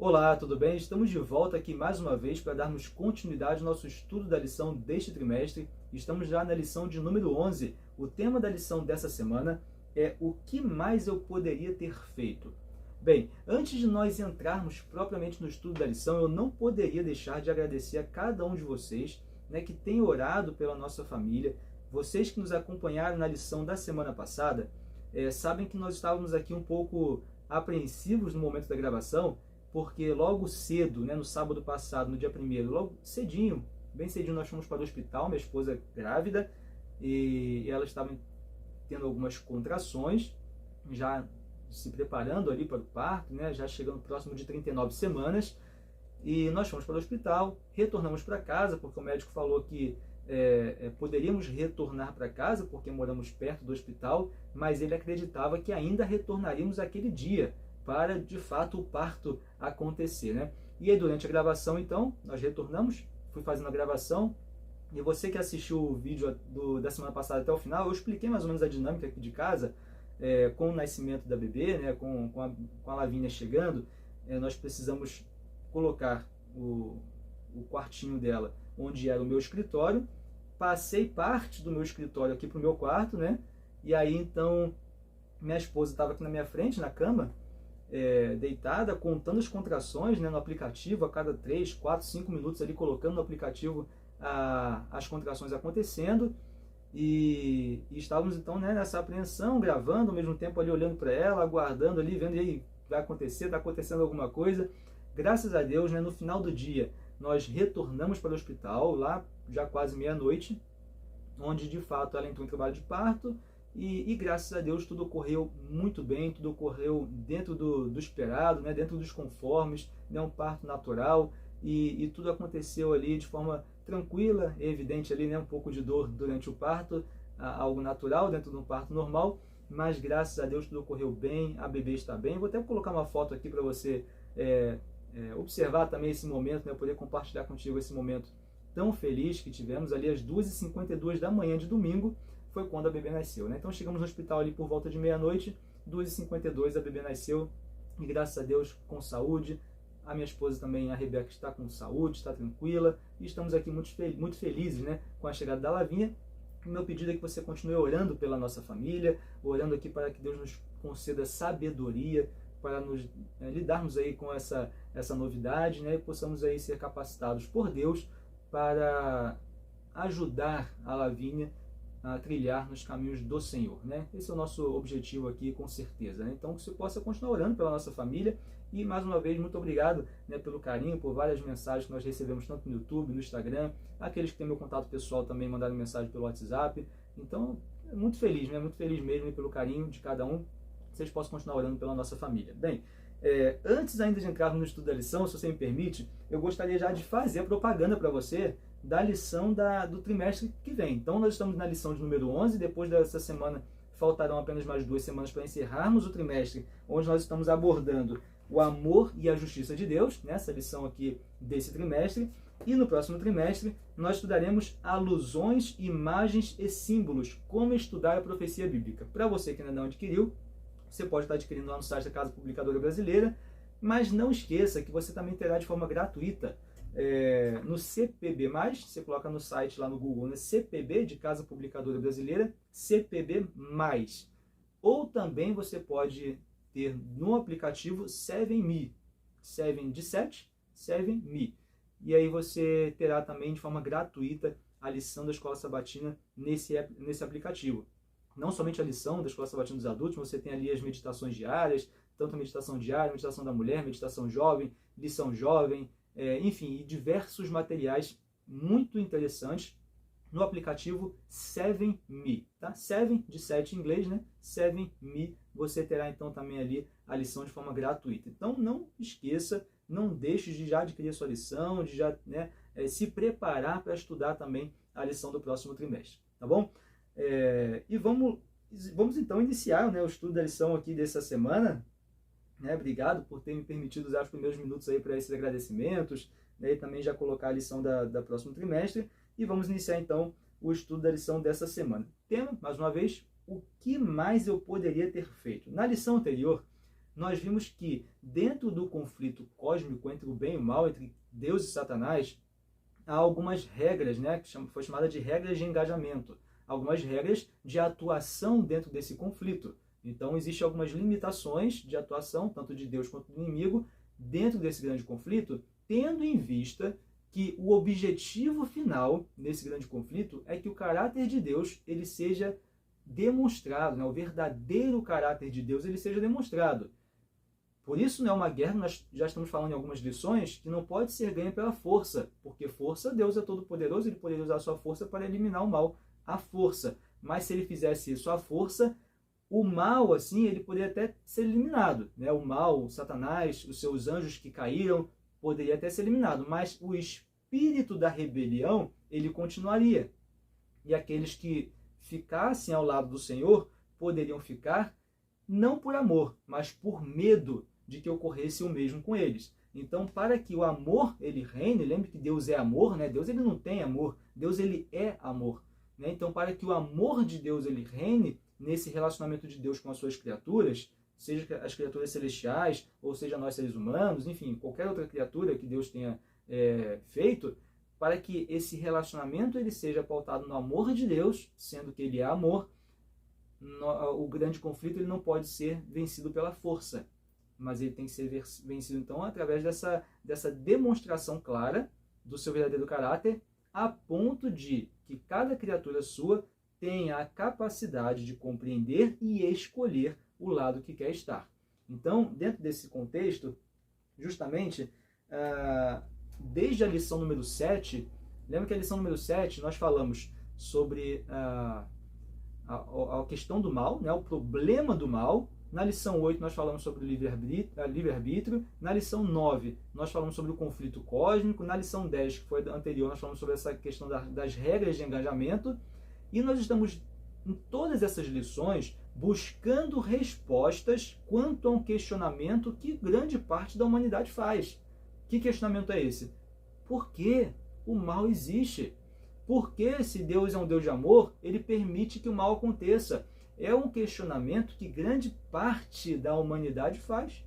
Olá, tudo bem? Estamos de volta aqui mais uma vez para darmos continuidade ao nosso estudo da lição deste trimestre. Estamos já na lição de número 11. O tema da lição dessa semana é o que mais eu poderia ter feito? Bem, antes de nós entrarmos propriamente no estudo da lição, eu não poderia deixar de agradecer a cada um de vocês, que tem orado pela nossa família. Vocês que nos acompanharam na lição da semana passada, sabem que nós estávamos aqui um pouco apreensivos no momento da gravação, porque logo cedo, no sábado passado, no dia 1º, logo cedinho, bem cedinho, nós fomos para o hospital, minha esposa grávida, e ela estava tendo algumas contrações, já se preparando ali para o parto, já chegando próximo de 39 semanas, e nós fomos para o hospital, retornamos para casa, porque o médico falou que poderíamos retornar para casa, porque moramos perto do hospital, mas ele acreditava que ainda retornaríamos aquele dia, para, de fato, o parto acontecer, E aí, durante a gravação, então, nós retornamos, fui fazendo a gravação, e você que assistiu o vídeo da semana passada até o final, eu expliquei mais ou menos a dinâmica aqui de casa, com o nascimento da bebê, com a Lavínia chegando, nós precisamos colocar o quartinho dela, onde era o meu escritório, passei parte do meu escritório aqui para o meu quarto, E aí, então, minha esposa estava aqui na minha frente, na cama, deitada, contando as contrações no aplicativo, a cada 3, 4, 5 minutos ali, colocando no aplicativo as contrações acontecendo, e estávamos então nessa apreensão, gravando, ao mesmo tempo ali olhando para ela, aguardando ali, vendo, e aí, vai acontecer, está acontecendo alguma coisa. Graças a Deus, no final do dia, nós retornamos para o hospital, lá já quase meia-noite, onde de fato ela entrou em trabalho de parto, e graças a Deus tudo ocorreu muito bem, tudo ocorreu dentro do esperado, dentro dos conformes, um parto natural, e tudo aconteceu ali de forma tranquila, é evidente ali um pouco de dor durante o parto, algo natural dentro de um parto normal, mas graças a Deus tudo ocorreu bem, a bebê está bem. Vou até colocar uma foto aqui para você observar também esse momento, poder compartilhar contigo esse momento tão feliz que tivemos ali às 2h52 da manhã de domingo, foi quando a bebê nasceu, Então chegamos no hospital ali por volta de meia-noite, 2h52 a bebê nasceu, e graças a Deus com saúde. A minha esposa também, a Rebeca, está com saúde, está tranquila, e estamos aqui muito felizes, com a chegada da Lavínia. O meu pedido é que você continue orando pela nossa família, orando aqui para que Deus nos conceda sabedoria, para nos lidarmos aí com essa novidade, e possamos aí ser capacitados por Deus para ajudar a Lavínia a trilhar nos caminhos do Senhor, Esse é o nosso objetivo aqui, com certeza, Então, que você possa continuar orando pela nossa família, e mais uma vez, muito obrigado, pelo carinho, por várias mensagens que nós recebemos, tanto no YouTube, no Instagram, aqueles que têm meu contato pessoal também mandaram mensagem pelo WhatsApp. Então, muito feliz, muito feliz mesmo pelo carinho de cada um, que vocês possam continuar orando pela nossa família. Bem, antes ainda de entrarmos no estudo da lição, se você me permite, eu gostaria já de fazer a propaganda para você da lição do trimestre que vem. Então, nós estamos na lição de número 11, depois dessa semana faltarão apenas mais 2 semanas para encerrarmos o trimestre, onde nós estamos abordando o amor e a justiça de Deus, nessa lição aqui desse trimestre. E no próximo trimestre, nós estudaremos alusões, imagens e símbolos, como estudar a profecia bíblica. Para você que ainda não adquiriu, você pode estar adquirindo lá no site da Casa Publicadora Brasileira, mas não esqueça que você também terá de forma gratuita no CPB+, você coloca no site lá no Google, CPB de Casa Publicadora Brasileira, CPB+. Ou também você pode ter no aplicativo 7Me, 7 de 7, 7Me. E aí você terá também de forma gratuita a lição da Escola Sabatina nesse aplicativo. Não somente a lição da Escola Sabatina dos Adultos, você tem ali as meditações diárias, tanto a meditação diária, meditação da mulher, meditação jovem, lição jovem, enfim, e diversos materiais muito interessantes no aplicativo 7Me, tá? 7 de 7 em inglês, 7Me, você terá então também ali a lição de forma gratuita. Então não esqueça, não deixe de já adquirir a sua lição, de já se preparar para estudar também a lição do próximo trimestre, tá bom? E vamos então iniciar o estudo da lição aqui dessa semana. Obrigado por ter me permitido usar os primeiros minutos aí para esses agradecimentos, e também já colocar a lição da próximo trimestre. E vamos iniciar então o estudo da lição dessa semana. Tema, mais uma vez, o que mais eu poderia ter feito? Na lição anterior, nós vimos que dentro do conflito cósmico entre o bem e o mal, entre Deus e Satanás, há algumas regras, né, que foi chamada de regras de engajamento, algumas regras de atuação dentro desse conflito. Então, existem algumas limitações de atuação, tanto de Deus quanto do inimigo, dentro desse grande conflito, tendo em vista que o objetivo final nesse grande conflito é que o caráter de Deus ele seja demonstrado, né? O verdadeiro caráter de Deus ele seja demonstrado. Por isso não é uma guerra, nós já estamos falando em algumas lições, que não pode ser ganha pela força, porque força, Deus é todo poderoso, ele poderia usar a sua força para eliminar o mal à força. Mas se ele fizesse isso à força, o mal, assim, ele poderia até ser eliminado, né? O mal, o Satanás, os seus anjos que caíram, poderia até ser eliminado, mas o espírito da rebelião, ele continuaria. E aqueles que ficassem ao lado do Senhor, poderiam ficar não por amor, mas por medo de que ocorresse o mesmo com eles. Então, para que o amor ele reine, lembre que Deus é amor, né? Deus ele não tem amor, Deus ele é amor, né? Então, para que o amor de Deus ele reine nesse relacionamento de Deus com as suas criaturas, seja as criaturas celestiais, ou seja nós seres humanos, enfim, qualquer outra criatura que Deus tenha feito, para que esse relacionamento ele seja pautado no amor de Deus, sendo que ele é amor, o grande conflito ele não pode ser vencido pela força, mas ele tem que ser vencido então através dessa demonstração clara do seu verdadeiro caráter, a ponto de que cada criatura sua tenha a capacidade de compreender e escolher o lado que quer estar. Então, dentro desse contexto, justamente, desde a lição número 7, lembra que a lição número 7 nós falamos sobre a questão do mal, né, o problema do mal. Na lição 8 nós falamos sobre o livre-arbítrio. Na lição 9 nós falamos sobre o conflito cósmico. Na lição 10, que foi anterior, nós falamos sobre essa questão das regras de engajamento. E nós estamos, em todas essas lições, buscando respostas quanto a um questionamento que grande parte da humanidade faz. Que questionamento é esse? Por que o mal existe? Por que, se Deus é um Deus de amor, ele permite que o mal aconteça? É um questionamento que grande parte da humanidade faz.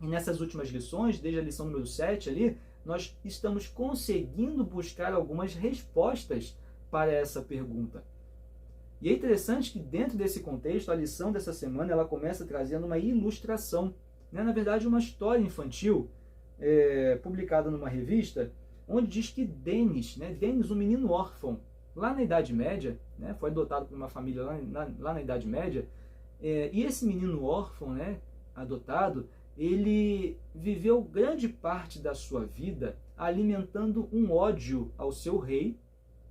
E nessas últimas lições, desde a lição número 7 ali, nós estamos conseguindo buscar algumas respostas para essa pergunta. E é interessante que dentro desse contexto, a lição dessa semana, ela começa trazendo uma ilustração, né? Na verdade uma história infantil, publicada numa revista, onde diz que Denis, um menino órfão, lá na Idade Média, né, foi adotado por uma família lá na Idade Média, e esse menino órfão, né, adotado, ele viveu grande parte da sua vida alimentando um ódio ao seu rei,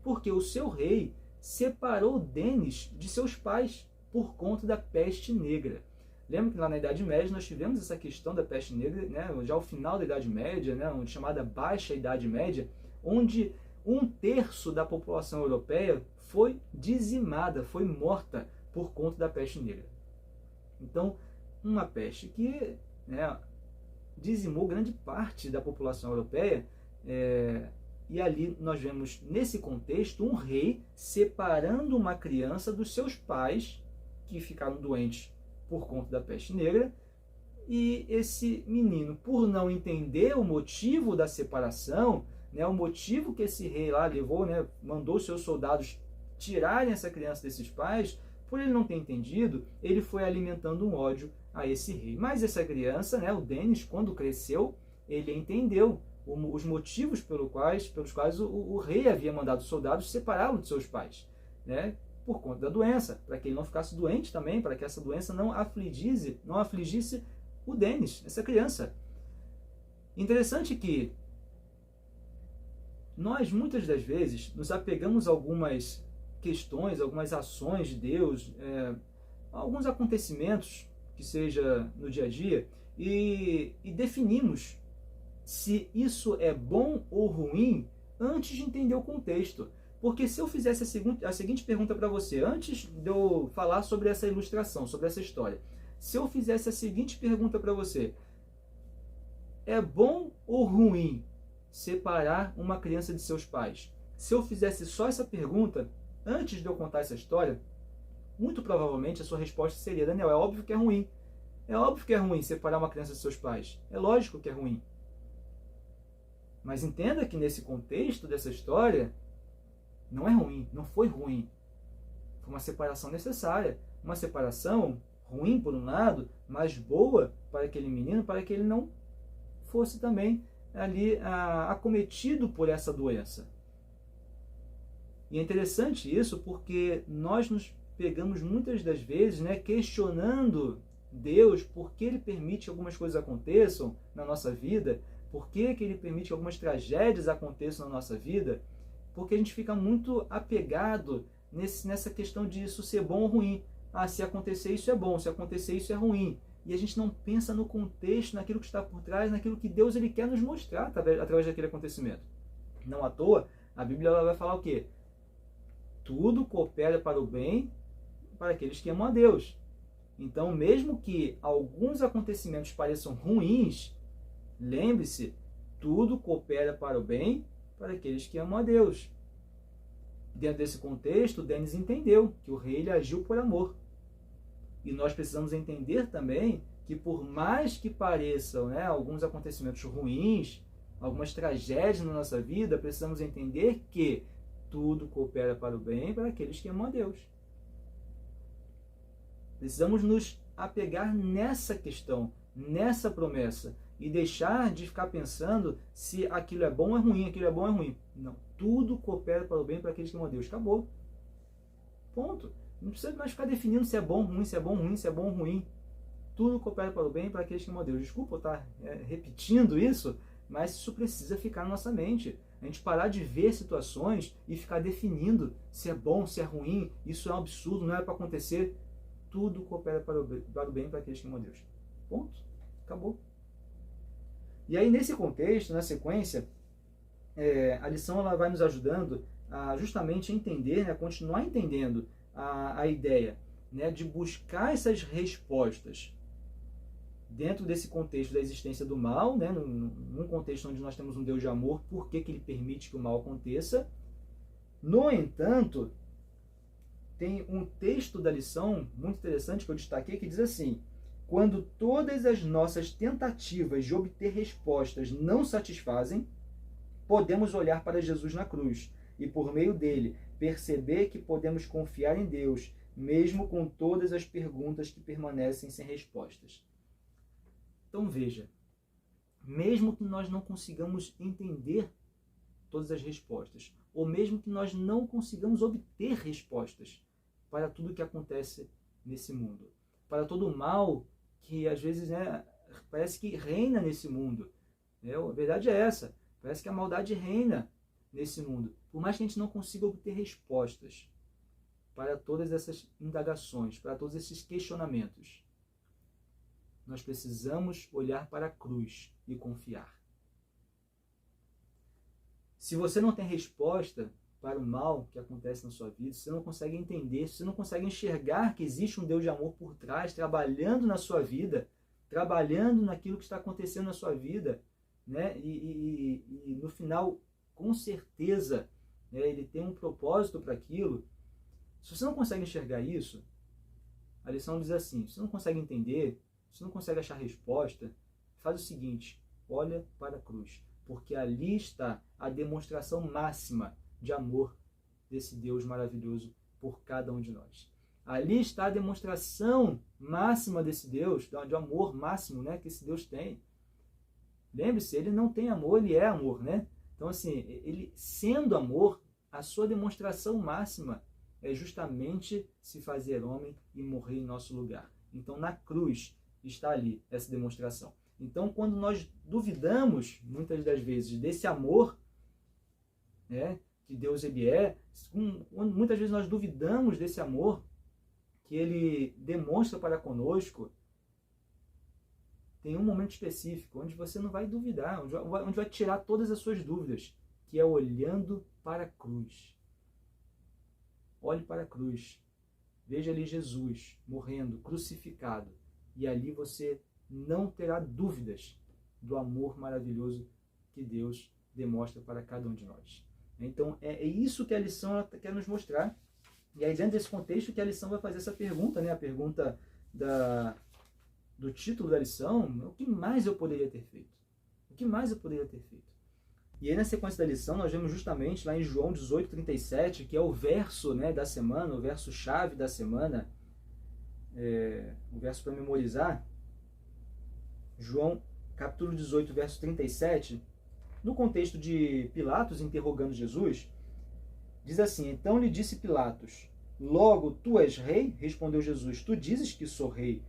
porque o seu rei separou Denis de seus pais por conta da peste negra. Lembra que lá na Idade Média nós tivemos essa questão da peste negra, né, já ao final da Idade Média, né, chamada Baixa Idade Média, onde 1/3 da população europeia foi dizimada, foi morta por conta da peste negra. Então, uma peste que, né, dizimou grande parte da população europeia, e ali nós vemos, nesse contexto, um rei separando uma criança dos seus pais, que ficaram doentes por conta da peste negra, e esse menino, por não entender o motivo da separação, né, o motivo que esse rei lá levou, né, mandou seus soldados tirarem essa criança desses pais, por ele não ter entendido, ele foi alimentando um ódio a esse rei. Mas essa criança, né, o Denis, quando cresceu, ele entendeu os motivos pelos quais o rei havia mandado os soldados separá-lo de seus pais, né, por conta da doença, para que ele não ficasse doente também, para que essa doença não afligisse o Denis, essa criança. Interessante que nós, muitas das vezes, nos apegamos a algumas questões, algumas ações de Deus, alguns acontecimentos, que seja no dia a dia, e definimos se isso é bom ou ruim antes de entender o contexto. Porque se eu fizesse a seguinte pergunta para você, antes de eu falar sobre essa ilustração, sobre essa história, se eu fizesse a seguinte pergunta para você: é bom ou ruim separar uma criança de seus pais? Se eu fizesse só essa pergunta, antes de eu contar essa história, muito provavelmente a sua resposta seria: Daniel, é óbvio que é ruim. É óbvio que é ruim separar uma criança de seus pais. É lógico que é ruim. Mas entenda que nesse contexto dessa história, não é ruim, não foi ruim. Foi uma separação necessária. Uma separação ruim por um lado, mas boa para aquele menino, para que ele não fosse também ali acometido por essa doença. E é interessante isso porque nós nos pegamos muitas das vezes, né, questionando Deus por que Ele permite que algumas coisas aconteçam na nossa vida, por que Ele permite que algumas tragédias aconteçam na nossa vida, porque a gente fica muito apegado nessa questão de isso ser bom ou ruim. Ah, se acontecer isso é bom, se acontecer isso é ruim. E a gente não pensa no contexto, naquilo que está por trás, naquilo que Deus ele quer nos mostrar através daquele acontecimento. Não à toa, a Bíblia ela vai falar o quê? Tudo coopera para o bem para aqueles que amam a Deus. Então, mesmo que alguns acontecimentos pareçam ruins, lembre-se, tudo coopera para o bem para aqueles que amam a Deus. Dentro desse contexto, Denis entendeu que o rei ele agiu por amor. E nós precisamos entender também que por mais que pareçam, né, alguns acontecimentos ruins, algumas tragédias na nossa vida, precisamos entender que tudo coopera para o bem para aqueles que amam a Deus. Precisamos nos apegar nessa questão, nessa promessa, e deixar de ficar pensando se aquilo é bom ou é ruim, aquilo é bom ou é ruim. Não, tudo coopera para o bem para aqueles que amam a Deus. Acabou. Ponto. Não precisa mais ficar definindo se é bom, ruim, se é bom, ruim, se é bom, ruim. Tudo coopera para o bem para aqueles que amam a Deus. Desculpa eu estar repetindo isso, mas isso precisa ficar na nossa mente. A gente parar de ver situações e ficar definindo se é bom, se é ruim, isso é um absurdo, não é para acontecer. Tudo coopera para o bem para aqueles que amam a Deus. Ponto. Acabou. E aí, nesse contexto, na sequência, a lição ela vai nos ajudando a justamente entender, né, continuar entendendo a ideia, né, de buscar essas respostas dentro desse contexto da existência do mal, né, num contexto onde nós temos um Deus de amor, por que ele permite que o mal aconteça. No entanto, tem um texto da lição muito interessante que eu destaquei que diz assim: quando todas as nossas tentativas de obter respostas não satisfazem, podemos olhar para Jesus na cruz e, por meio dele, perceber que podemos confiar em Deus, mesmo com todas as perguntas que permanecem sem respostas. Então veja, mesmo que nós não consigamos entender todas as respostas, ou mesmo que nós não consigamos obter respostas para tudo que acontece nesse mundo, para todo o mal que às vezes, né, parece que reina nesse mundo. A verdade é essa, parece que a maldade reina nesse mundo. Por mais que a gente não consiga obter respostas para todas essas indagações, para todos esses questionamentos, nós precisamos olhar para a cruz e confiar. Se você não tem resposta para o mal que acontece na sua vida, se você não consegue entender, se você não consegue enxergar que existe um Deus de amor por trás, trabalhando na sua vida, trabalhando naquilo que está acontecendo na sua vida, né? E no final, com certeza, né, ele tem um propósito para aquilo. Se você não consegue enxergar isso, a lição diz assim: se você não consegue entender, se você não consegue achar resposta, faz o seguinte: olha para a cruz, porque ali está a demonstração máxima de amor desse Deus maravilhoso por cada um de nós. Ali está a demonstração máxima desse Deus, de amor máximo, né, que esse Deus tem. Lembre-se, ele não tem amor, ele é amor, né? Então, assim, ele sendo amor, a sua demonstração máxima é justamente se fazer homem e morrer em nosso lugar. Então, na cruz está ali essa demonstração. Então, quando nós duvidamos, muitas das vezes, desse amor, né, que Deus ele é, muitas vezes nós duvidamos desse amor que ele demonstra para conosco, tem um momento específico onde você não vai duvidar, onde vai tirar todas as suas dúvidas, que é olhando para a cruz. Olhe para a cruz. Veja ali Jesus morrendo, crucificado. E ali você não terá dúvidas do amor maravilhoso que Deus demonstra para cada um de nós. Então é isso que a lição quer nos mostrar. E aí dentro desse contexto que a lição vai fazer essa pergunta, né? A pergunta do título da lição, o que mais eu poderia ter feito? O que mais eu poderia ter feito? E aí, na sequência da lição, nós vemos justamente lá em João 18:37, que é o verso, né, da semana, o verso-chave da semana, o verso para memorizar. João, capítulo 18, verso 37, no contexto de Pilatos interrogando Jesus, diz assim: então lhe disse Pilatos, logo tu és rei? Respondeu Jesus, tu dizes que sou rei.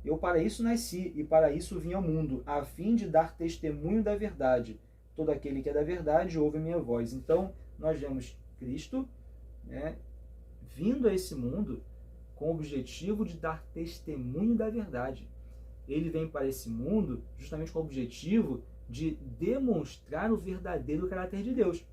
Eu para isso nasci e para isso vim ao mundo, a fim de dar testemunho da verdade. Todo aquele que é da verdade ouve a minha voz. Então, nós vemos Cristo, né, vindo a esse mundo com o objetivo de dar testemunho da verdade. Ele vem para esse mundo justamente com o objetivo de demonstrar o verdadeiro caráter de Deus.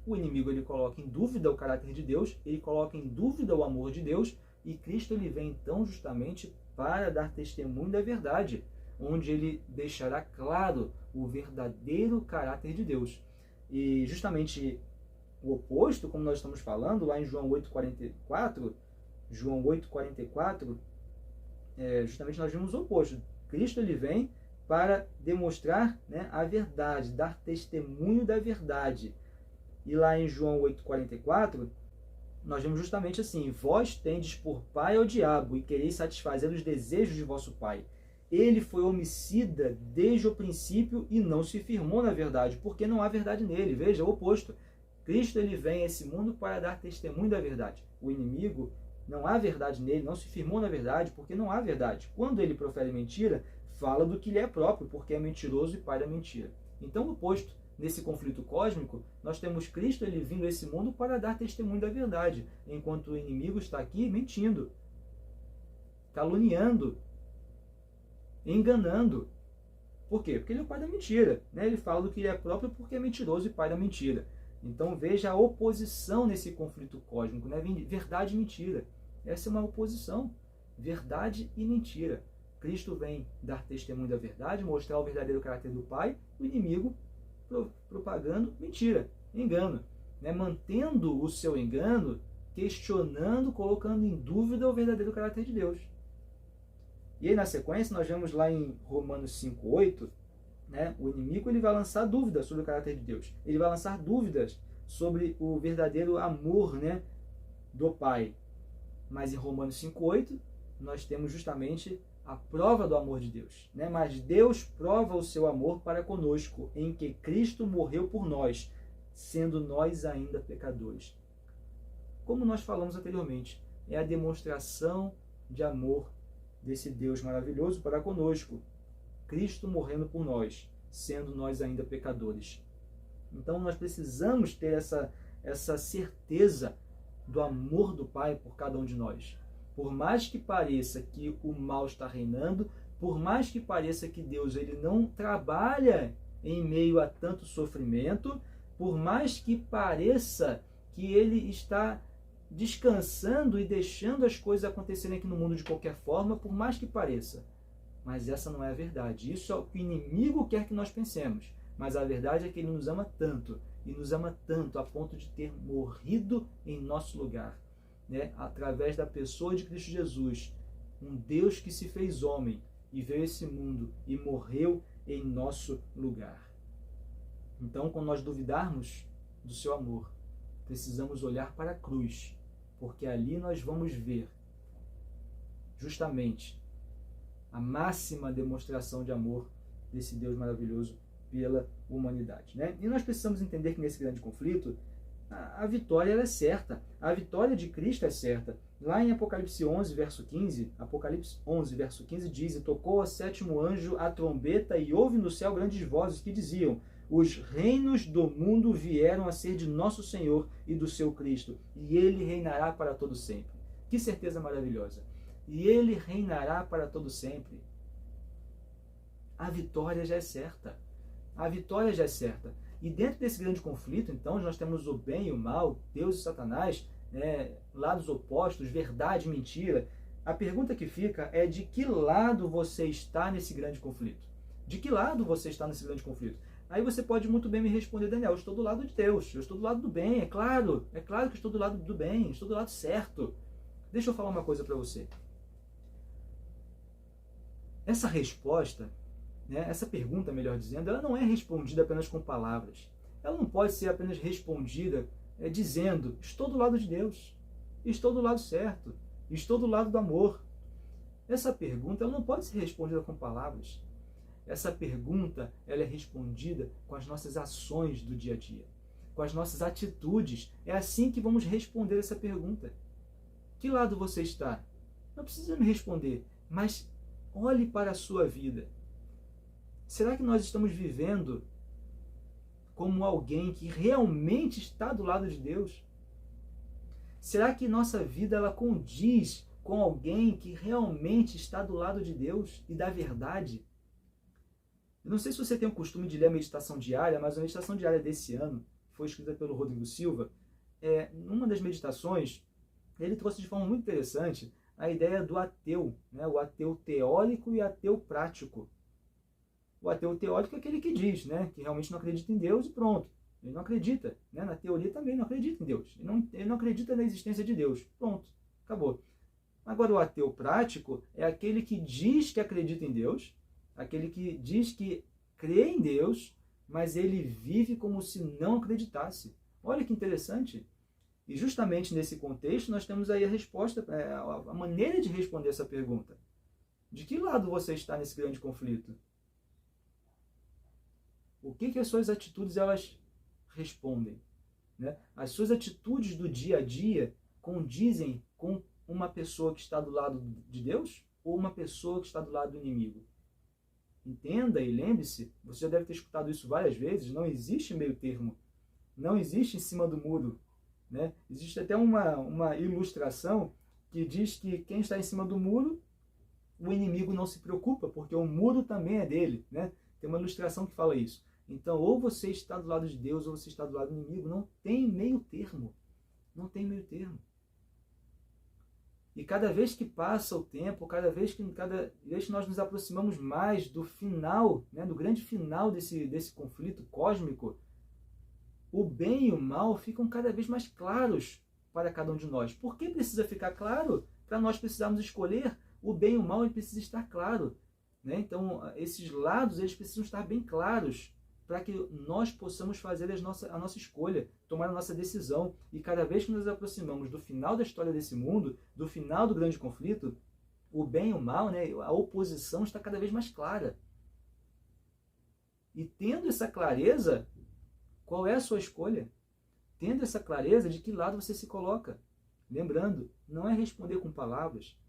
O inimigo ele coloca em dúvida o caráter de Deus, ele coloca em dúvida o amor de Deus, e Cristo ele vem então justamente para dar testemunho da verdade, onde ele deixará claro o verdadeiro caráter de Deus. E justamente o oposto, como nós estamos falando lá em João 8,44, justamente nós vimos o oposto. Cristo ele vem para demonstrar, né, a verdade, dar testemunho da verdade. E lá em João 8,44, nós vemos justamente assim: vós tendes por pai ao diabo e quereis satisfazer os desejos de vosso pai. Ele foi homicida desde o princípio e não se firmou na verdade, porque não há verdade nele. Veja, o oposto. Cristo ele vem a esse mundo para dar testemunho da verdade. O inimigo, não há verdade nele, não se firmou na verdade, porque não há verdade. Quando ele profere mentira, fala do que lhe é próprio, porque é mentiroso e pai da mentira. Então, o oposto. Nesse conflito cósmico, nós temos Cristo ele vindo a esse mundo para dar testemunho da verdade, enquanto o inimigo está aqui mentindo, caluniando, enganando. Por quê? Porque ele é o pai da mentira, né? Ele fala do que ele é próprio porque é mentiroso e pai da mentira. Então veja a oposição nesse conflito cósmico, né? Verdade e mentira. Essa é uma oposição, verdade e mentira. Cristo vem dar testemunho da verdade, mostrar o verdadeiro caráter do pai, o inimigo propagando mentira, engano, né? Mantendo o seu engano, questionando, colocando em dúvida o verdadeiro caráter de Deus. E aí na sequência nós vemos lá em Romanos 5,8, né? O inimigo ele vai lançar dúvidas sobre o caráter de Deus, ele vai lançar dúvidas sobre o verdadeiro amor, né, do Pai. Mas em Romanos 5,8 nós temos justamente a prova do amor de Deus, né? Mas Deus prova o seu amor para conosco, em que Cristo morreu por nós, sendo nós ainda pecadores. Como nós falamos anteriormente, é a demonstração de amor desse Deus maravilhoso para conosco. Cristo morrendo por nós, sendo nós ainda pecadores. Então nós precisamos ter essa certeza do amor do Pai por cada um de nós. Por mais que pareça que o mal está reinando, por mais que pareça que Deus ele não trabalha em meio a tanto sofrimento, por mais que pareça que ele está descansando e deixando as coisas acontecerem aqui no mundo de qualquer forma, por mais que pareça. Mas essa não é a verdade. Isso é o que o inimigo quer que nós pensemos. Mas a verdade é que ele nos ama tanto, e nos ama tanto a ponto de ter morrido em nosso lugar, né? Através da pessoa de Cristo Jesus, um Deus que se fez homem e veio a esse mundo e morreu em nosso lugar. Então, quando nós duvidarmos do seu amor, precisamos olhar para a cruz, porque ali nós vamos ver justamente a máxima demonstração de amor desse Deus maravilhoso pela humanidade, né? E nós precisamos entender que nesse grande conflito, a vitória ela é certa. A vitória de Cristo é certa. Lá em Apocalipse 11, verso 15, Apocalipse 11, verso 15 diz: e tocou o sétimo anjo a trombeta, e houve no céu grandes vozes que diziam: os reinos do mundo vieram a ser de nosso Senhor e do seu Cristo, e ele reinará para todo sempre. Que certeza maravilhosa! E ele reinará para todo sempre. A vitória já é certa. A vitória já é certa. E dentro desse grande conflito, então, nós temos o bem e o mal, Deus e Satanás, né, lados opostos, verdade e mentira. A pergunta que fica é: de que lado você está nesse grande conflito? De que lado você está nesse grande conflito? Aí você pode muito bem me responder: Daniel, eu estou do lado de Deus, eu estou do lado do bem, é claro que eu estou do lado do bem, estou do lado certo. Deixa eu falar uma coisa para você. essa resposta, né, essa pergunta, melhor dizendo, ela não é respondida apenas com palavras. Ela não pode ser apenas respondida dizendo: estou do lado de Deus, estou do lado certo, estou do lado do amor. Essa pergunta ela não pode ser respondida com palavras. Essa pergunta ela é respondida com as nossas ações do dia a dia, com as nossas atitudes. É assim que vamos responder essa pergunta. Que lado você está? Não precisa me responder, mas olhe para a sua vida. Será que nós estamos vivendo como alguém que realmente está do lado de Deus? Será que nossa vida ela condiz com alguém que realmente está do lado de Deus e da verdade? Eu não sei se você tem o costume de ler a meditação diária, mas a meditação diária desse ano foi escrita pelo Rodrigo Silva. Numa das meditações, ele trouxe de forma muito interessante a ideia do ateu, né? O ateu teórico e ateu prático. O ateu teórico é aquele que diz, né, que realmente não acredita em Deus e pronto. Ele não acredita, né? Na teoria também não acredita em Deus. Ele não acredita na existência de Deus. Pronto, acabou. Agora o ateu prático é aquele que diz que acredita em Deus, aquele que diz que crê em Deus, mas ele vive como se não acreditasse. Olha que interessante. E justamente nesse contexto nós temos aí a resposta, a maneira de responder essa pergunta. De que lado você está nesse grande conflito? O que as suas atitudes elas respondem? Né? As suas atitudes do dia a dia condizem com uma pessoa que está do lado de Deus ou uma pessoa que está do lado do inimigo? Entenda e lembre-se, você já deve ter escutado isso várias vezes, não existe meio termo, não existe em cima do muro. Né? Existe até uma ilustração que diz que quem está em cima do muro, o inimigo não se preocupa, porque o muro também é dele. Né? Tem uma ilustração que fala isso. Então, ou você está do lado de Deus, ou você está do lado do inimigo. Não tem meio termo. Não tem meio termo. E cada vez que passa o tempo, cada vez que nós nos aproximamos mais do final, né, do grande final desse conflito cósmico, o bem e o mal ficam cada vez mais claros para cada um de nós. Por que precisa ficar claro? Para nós precisarmos escolher o bem e o mal, ele precisa estar claro. Né? Então, esses lados eles precisam estar bem claros para que nós possamos fazer a nossa escolha, tomar a nossa decisão. E cada vez que nos aproximamos do final da história desse mundo, do final do grande conflito, o bem e o mal, né, a oposição está cada vez mais clara. E tendo essa clareza, qual é a sua escolha? Tendo essa clareza, de que lado você se coloca? Lembrando, não é responder com palavras,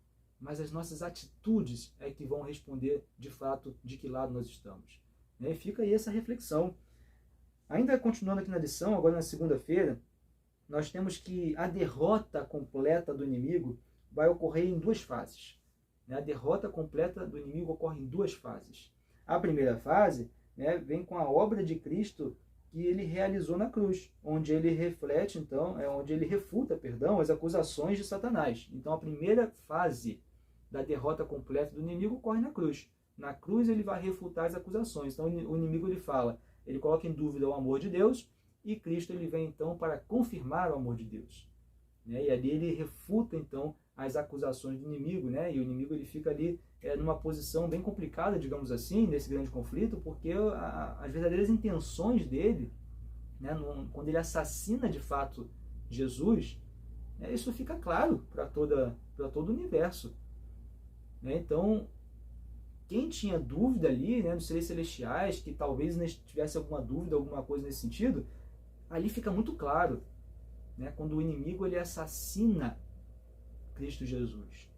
mas as nossas atitudes é que vão responder, de fato, de que lado nós estamos. E fica aí essa reflexão. Ainda continuando aqui na lição, agora na segunda-feira, nós temos que a derrota completa do inimigo vai ocorrer em duas fases. A derrota completa do inimigo ocorre em duas fases. A primeira fase, né, vem com a obra de Cristo que ele realizou na cruz, onde ele reflete, então, onde ele refuta, as acusações de Satanás. Então, a primeira fase da derrota completa do inimigo ocorre na cruz. Na cruz ele vai refutar as acusações. Então, o inimigo ele coloca em dúvida o amor de Deus, e Cristo ele vem então para confirmar o amor de Deus. Né? E ali ele refuta então as acusações do inimigo, né? E o inimigo ele fica ali numa posição bem complicada, digamos assim, nesse grande conflito, porque as verdadeiras intenções dele, né, quando ele assassina de fato Jesus, isso fica claro para todo o universo. Né? Então, quem tinha dúvida ali, né, nos seres celestiais, que talvez tivesse alguma dúvida, alguma coisa nesse sentido, ali fica muito claro, né, quando o inimigo ele assassina Cristo Jesus.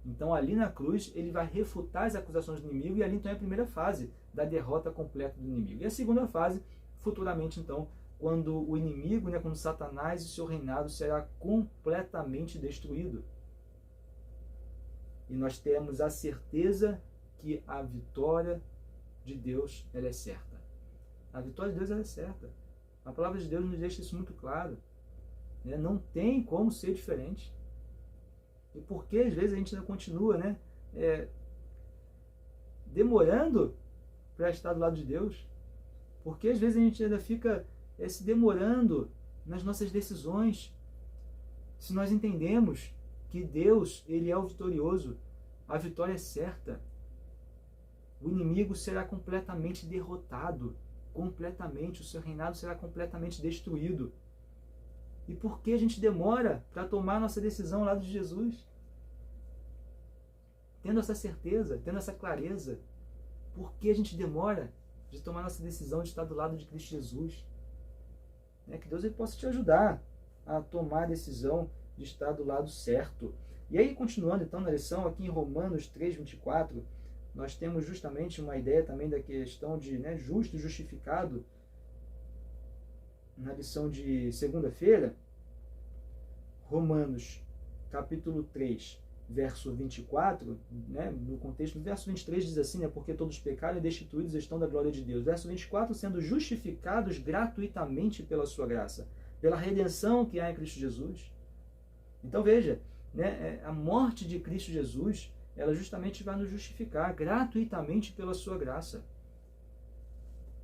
Então ali na cruz ele vai refutar as acusações do inimigo, e ali então é a primeira fase da derrota completa do inimigo. E a segunda fase, futuramente então, quando o inimigo, né, quando Satanás e seu reinado será completamente destruído. E nós temos a certeza que a vitória de Deus ela é certa. A vitória de Deus ela é certa. A palavra de Deus nos deixa isso muito claro. Né? Não tem como ser diferente. E por que às vezes a gente ainda continua, né, demorando para estar do lado de Deus? Por que às vezes a gente ainda fica se demorando nas nossas decisões? Se nós entendemos que Deus ele é o vitorioso, a vitória é certa. o inimigo será completamente derrotado, completamente, o seu reinado será completamente destruído. E por que a gente demora para tomar nossa decisão ao lado de Jesus? Tendo essa certeza, tendo essa clareza, por que a gente demora de tomar nossa decisão de estar do lado de Cristo Jesus? Que Deus ele possa te ajudar a tomar a decisão de estar do lado certo. E aí, continuando então na lição, aqui em Romanos 3:24, nós temos justamente uma ideia também da questão de justo, justificado. Na lição de segunda-feira, Romanos capítulo 3, verso 24, no contexto, no verso 23 diz assim, porque todos pecaram e destituídos estão da glória de Deus. Verso 24, sendo justificados gratuitamente pela sua graça, pela redenção que há em Cristo Jesus. Então veja, a morte de Cristo Jesus, ela justamente vai nos justificar gratuitamente pela sua graça.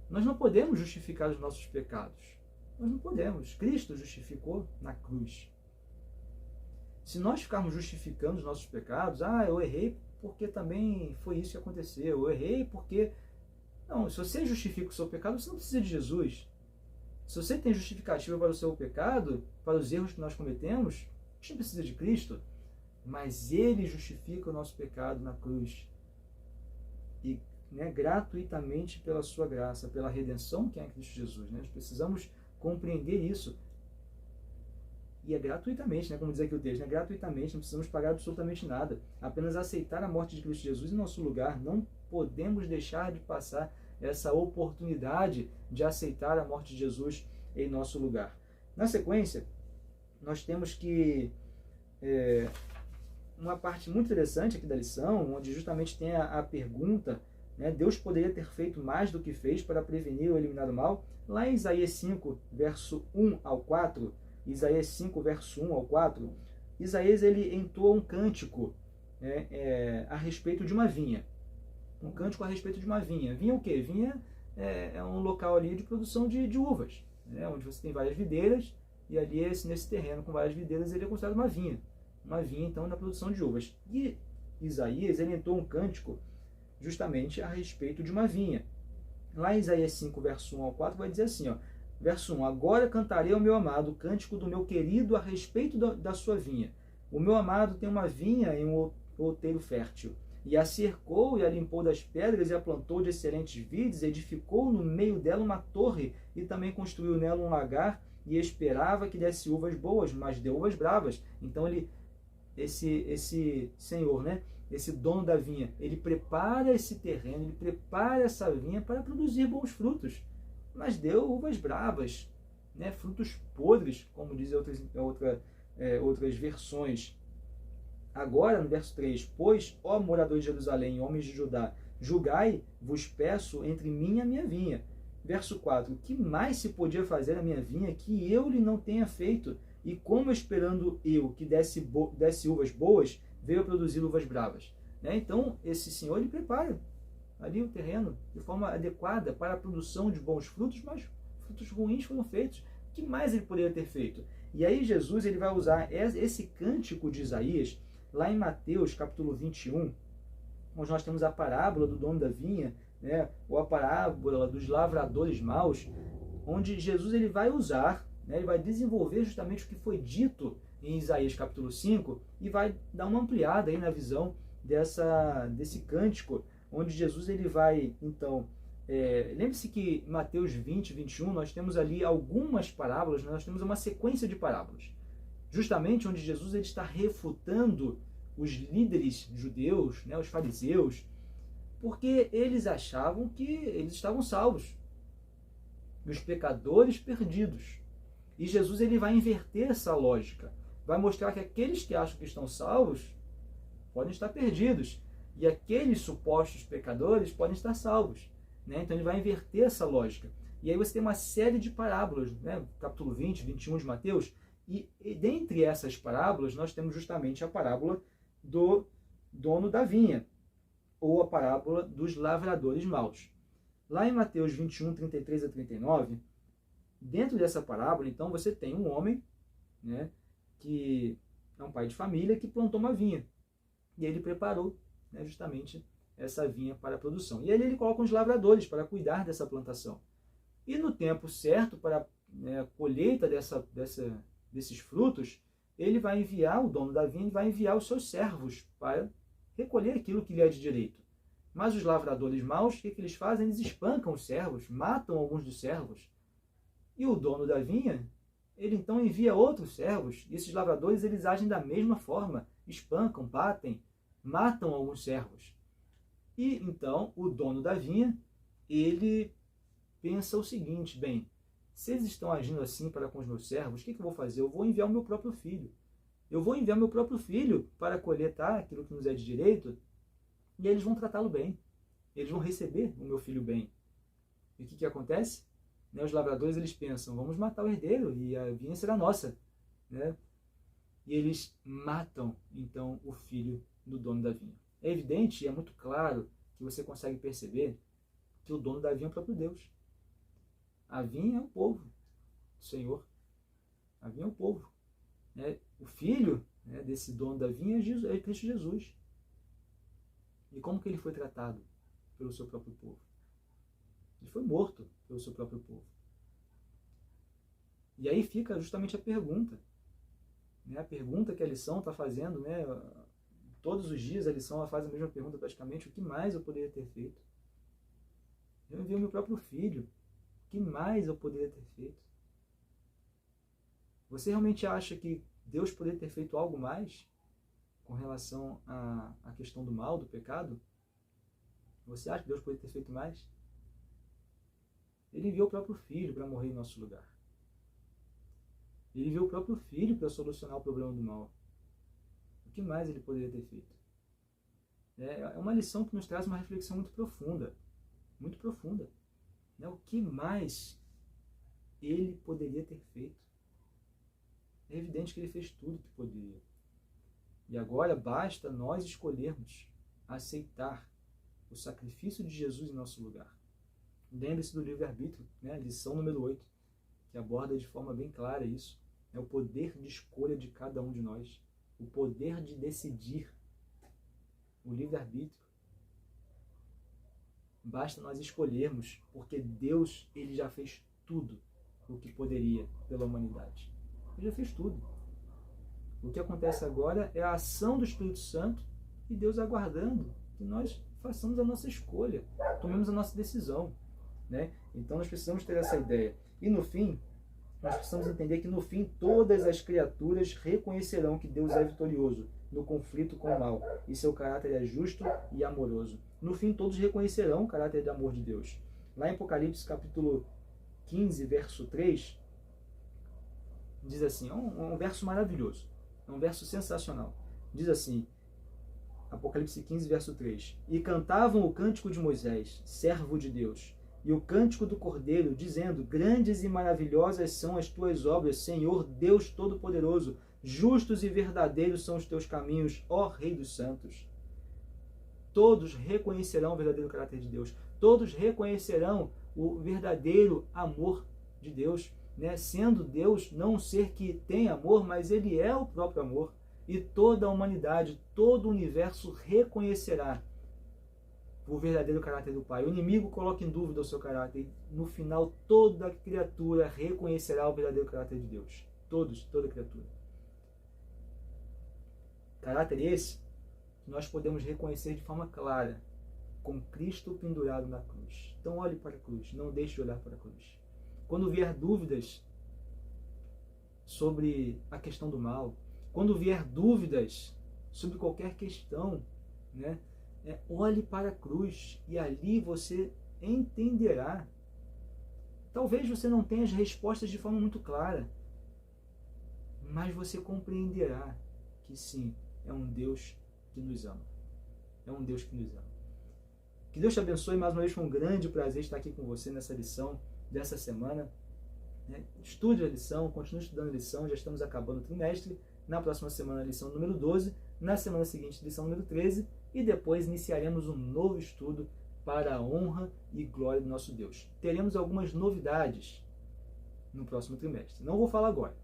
Nós não podemos justificar os nossos pecados. Nós não podemos. Cristo justificou na cruz. Se nós ficarmos justificando os nossos pecados, eu errei porque também foi isso que aconteceu, eu errei porque... Não, se você justifica o seu pecado, você não precisa de Jesus. Se você tem justificativa para o seu pecado, para os erros que nós cometemos, você não precisa de Cristo. Mas Ele justifica o nosso pecado na cruz. E gratuitamente pela sua graça, pela redenção que há em Cristo Jesus. Nós precisamos compreender isso. E é gratuitamente, como diz aqui o texto, gratuitamente, não precisamos pagar absolutamente nada. Apenas aceitar a morte de Cristo Jesus em nosso lugar. Não podemos deixar de passar essa oportunidade de aceitar a morte de Jesus em nosso lugar. Na sequência, nós temos que uma parte muito interessante aqui da lição, onde justamente tem a pergunta, Deus poderia ter feito mais do que fez para prevenir ou eliminar o mal? Lá em Isaías 5, verso 1 ao 4, Isaías 5, verso 1 ao 4, Isaías ele entoa um cântico a respeito de uma vinha. Um cântico a respeito de uma vinha. Vinha o quê? Vinha é um local ali de produção de uvas, onde você tem várias videiras, e ali nesse terreno com várias videiras ele é considerado uma vinha. Uma vinha, então, na produção de uvas. E Isaías ele entoa um cântico justamente a respeito de uma vinha. Lá em Isaías 5, verso 1 ao 4, vai dizer assim, verso 1, agora cantarei ao meu amado o cântico do meu querido a respeito da sua vinha. O meu amado tem uma vinha em um outeiro fértil, e a cercou e a limpou das pedras e a plantou de excelentes vides, edificou no meio dela uma torre e também construiu nela um lagar e esperava que desse uvas boas, mas deu uvas bravas. Então esse senhor, esse dono da vinha, ele prepara esse terreno, ele prepara essa vinha para produzir bons frutos, mas deu uvas bravas, frutos podres, como dizem outras versões. Agora, no verso 3, pois, ó moradores de Jerusalém, homens de Judá, julgai, vos peço, entre mim e a minha vinha. Verso 4, que mais se podia fazer a minha vinha que eu lhe não tenha feito? E como esperando eu que desse uvas boas, veio a produzir uvas bravas. Então, esse senhor ele prepara ali o terreno de forma adequada para a produção de bons frutos, mas frutos ruins foram feitos. O que mais ele poderia ter feito? E aí Jesus ele vai usar esse cântico de Isaías, lá em Mateus capítulo 21, onde nós temos a parábola do dono da vinha, ou a parábola dos lavradores maus, onde Jesus ele vai usar, ele vai desenvolver justamente o que foi dito em Isaías capítulo 5 e vai dar uma ampliada aí na visão desse cântico, onde Jesus ele vai, então, lembre-se que em Mateus 20, 21, nós temos ali algumas parábolas, nós temos uma sequência de parábolas, justamente onde Jesus ele está refutando os líderes judeus, os fariseus, porque eles achavam que eles estavam salvos, e os pecadores perdidos. E Jesus ele vai inverter essa lógica, vai mostrar que aqueles que acham que estão salvos podem estar perdidos, e aqueles supostos pecadores podem estar salvos. Então ele vai inverter essa lógica. E aí você tem uma série de parábolas, capítulo 20, 21 de Mateus, e dentre essas parábolas nós temos justamente a parábola do dono da vinha, ou a parábola dos lavradores maus. Lá em Mateus 21, 33 a 39, dentro dessa parábola, então, você tem um homem, que é um pai de família, que plantou uma vinha. E ele preparou, justamente, essa vinha para a produção. E ali ele coloca os lavradores para cuidar dessa plantação. E no tempo certo, para a colheita desses frutos, ele vai enviar, o dono da vinha vai enviar os seus servos para recolher aquilo que lhe é de direito. Mas os lavradores maus, o que eles fazem? Eles espancam os servos, matam alguns dos servos. E o dono da vinha, ele então envia outros servos, e esses lavradores eles agem da mesma forma, espancam, batem, matam alguns servos. E então o dono da vinha, ele pensa o seguinte: bem, se eles estão agindo assim para com os meus servos, o que eu vou fazer? Eu vou enviar o meu próprio filho. Eu vou enviar meu próprio filho para coletar aquilo que nos é de direito, e eles vão tratá-lo bem. Eles vão receber o meu filho bem. E o que acontece? Os lavradores eles pensam: vamos matar o herdeiro e a vinha será nossa. E eles matam, então, o filho do dono da vinha. É evidente e é muito claro que você consegue perceber que o dono da vinha é o próprio Deus. A vinha é o povo do Senhor. A vinha é o povo. O filho desse dono da vinha é Cristo Jesus. E como que ele foi tratado pelo seu próprio povo? Ele foi morto pelo seu próprio povo. E aí fica justamente a pergunta. A pergunta que a lição está fazendo, todos os dias a lição ela faz a mesma pergunta praticamente: o que mais eu poderia ter feito? Eu enviei o meu próprio filho. O que mais eu poderia ter feito? Você realmente acha que Deus poderia ter feito algo mais com relação à questão do mal, do pecado? Você acha que Deus poderia ter feito mais? Ele enviou o próprio filho para morrer em nosso lugar. Ele enviou o próprio filho para solucionar o problema do mal. O que mais ele poderia ter feito? É uma lição que nos traz uma reflexão muito profunda. Muito profunda. O que mais ele poderia ter feito? É evidente que ele fez tudo que poderia. E agora basta nós escolhermos aceitar o sacrifício de Jesus em nosso lugar. Lembre-se do livre-arbítrio, lição número 8, que aborda de forma bem clara isso. É o poder de escolha de cada um de nós. O poder de decidir. O livre-arbítrio. Basta nós escolhermos, porque Deus ele já fez tudo o que poderia pela humanidade. Ele já fez tudo. O que acontece agora é a ação do Espírito Santo e Deus aguardando que nós façamos a nossa escolha, tomemos a nossa decisão. Então nós precisamos ter essa ideia. E no fim, nós precisamos entender que no fim todas as criaturas reconhecerão que Deus é vitorioso no conflito com o mal, e seu caráter é justo e amoroso. No fim todos reconhecerão o caráter de amor de Deus. Lá em Apocalipse capítulo 15, verso 3, diz assim, é um verso maravilhoso, é um verso sensacional. Diz assim, Apocalipse 15, verso 3: E cantavam o cântico de Moisés, servo de Deus, e o cântico do Cordeiro, dizendo: Grandes e maravilhosas são as tuas obras, Senhor Deus Todo-Poderoso. Justos e verdadeiros são os teus caminhos, ó Rei dos Santos. Todos reconhecerão o verdadeiro caráter de Deus. Todos reconhecerão o verdadeiro amor de Deus. Sendo Deus não um ser que tem amor, mas Ele é o próprio amor. E toda a humanidade, todo o universo reconhecerá o verdadeiro caráter do Pai. O inimigo coloca em dúvida o seu caráter. E no final, toda criatura reconhecerá o verdadeiro caráter de Deus. Todos, toda criatura. Caráter esse que nós podemos reconhecer de forma clara, com Cristo pendurado na cruz. Então olhe para a cruz, não deixe de olhar para a cruz. Quando vier dúvidas sobre a questão do mal, quando vier dúvidas sobre qualquer questão, olhe para a cruz e ali você entenderá. Talvez você não tenha as respostas de forma muito clara, mas você compreenderá que sim, é um Deus que nos ama. É um Deus que nos ama. Que Deus te abençoe. Mais uma vez foi um grande prazer estar aqui com você nessa lição dessa semana. Estude a lição, continue estudando a lição, já estamos acabando o trimestre. Na próxima semana, a lição número 12. Na semana seguinte, lição número 13. E depois iniciaremos um novo estudo para a honra e glória do nosso Deus. Teremos algumas novidades no próximo trimestre. Não vou falar agora,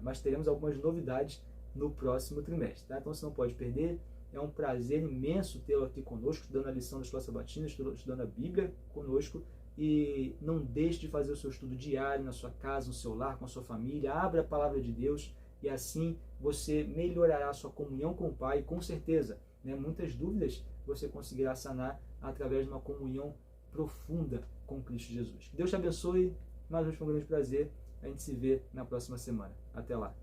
mas teremos algumas novidades no próximo trimestre. Então você não pode perder. É um prazer imenso tê-lo aqui conosco, estudando a lição da Escola Sabatina, estudando a Bíblia conosco. E não deixe de fazer o seu estudo diário na sua casa, no seu lar, com a sua família. Abra a palavra de Deus e assim você melhorará a sua comunhão com o Pai. E com certeza, muitas dúvidas você conseguirá sanar através de uma comunhão profunda com Cristo Jesus. Que Deus te abençoe. Mais um grande prazer. A gente se vê na próxima semana. Até lá.